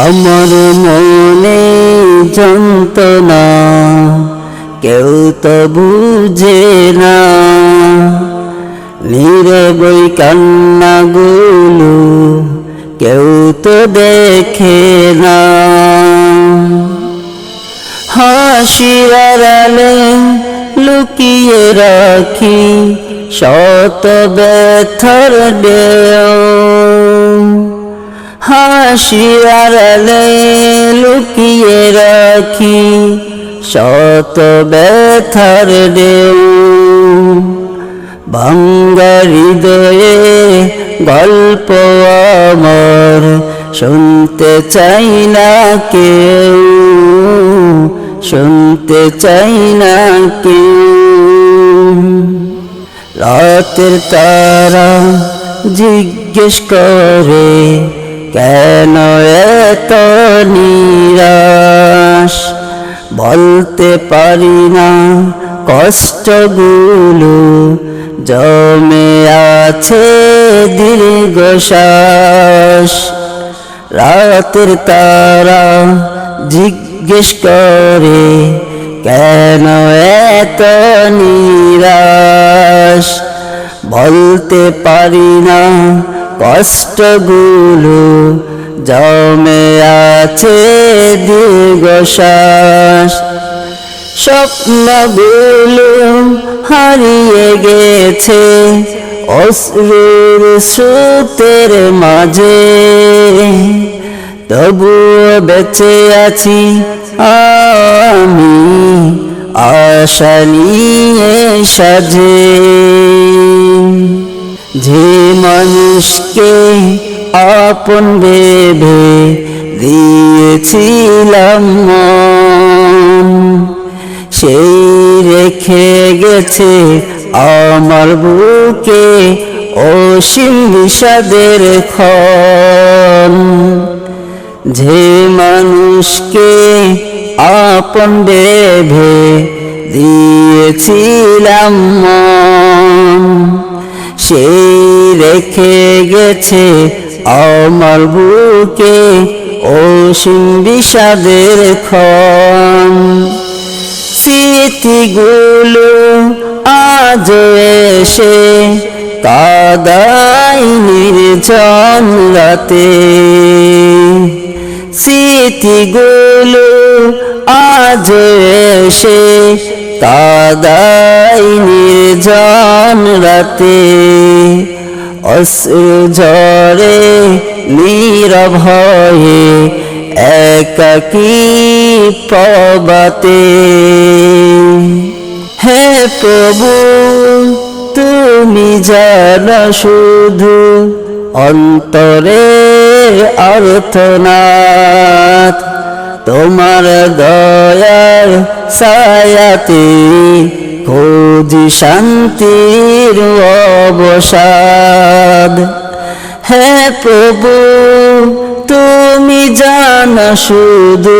আমার মনে যন্ত্রণা কেউ তো বুঝে না, নীরবই কান্নাগুলো কেউ তো দেখে না। হাসির আড়ালে লুকিয়ে রাখি শত ব্যথার ঢেউ, হাসির আড়ালে লুকিয়ে রাখি শত ব্যথার ঢেউ। ভাঙ্গা হৃদয়ে গল্প আমার শুনতে চাই না কেউ, শুনতে চাই না কেউ। রাতের তারা জিজ্ঞেস করে কেন এত নিরাশ, বলতে পারি না কষ্টগুলো জমে আছে দীর্ঘশ্বাস। রাতের তারা জিজ্ঞেস করে কেন এত নিরাশ, বলতে পারি না কষ্টগুলো জমে আছে দীর্ঘশ্বাস। স্বপ্নগুলো হারিয়ে গেছে অশ্রুর স্রোতের মাঝে, তবুও বেঁচে আছি আমি আশা নিয়ে সাজে। যে মানুষকে আপন ভেবে দিয়েছিলাম মন, সেই রেখে গেছে আমার বুকে অসীম বিষাদের ক্ষণ। যে মানুষকে আপন ভেবে দিয়েছিলাম মন, সেই রেখে গেছে আমার বুকে অসীম বিষাদের ক্ষণ। স্মৃতিগুলো আজ এসে কাদাই নির্জন রাতে, স্মৃতিগুলো আজ এসে কাদাই নির্জন রাতে। অশ্রু ঝরে নীরব হয়ে একাকী প্রবাতে। হে প্রভু তুমি জানো শুধু অন্তরের আর্তনাদ, তোমার দয়ার ছায়াতে খুঁজি শান্তির অবসাদ। হে প্রভু তুমি জানো শুধু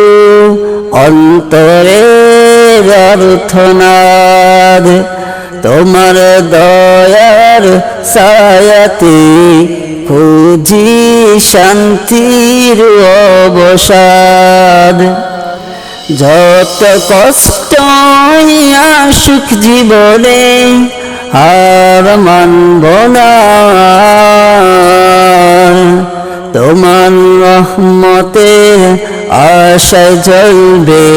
অন্তরের আর্তনাদ, তোমার দয়ার ছায়াতে খুঁজি শান্তির অবসাদ। যত কষ্ট আসুক জীবনে হার মানব না, তোমার রহমতের আশায় জ্বলবে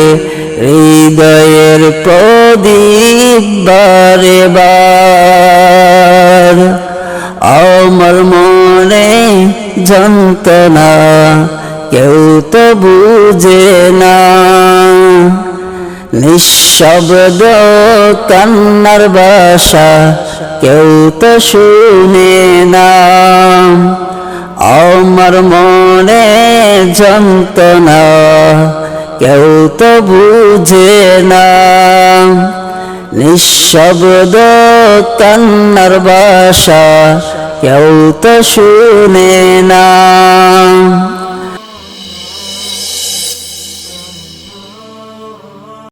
হৃদয়ের প্রদীপ বারে বার। আমার মনে যন্ত্রণা কেউ তো বুঝে না, নিঃশব্দ কান্নার ভাষা কেউ তো শুনে না। আমার মনে যন্ত্রণা কেউ তো বুঝে না, নিঃশব্দ কান্নার ভাষা কেউ তো শুনে না।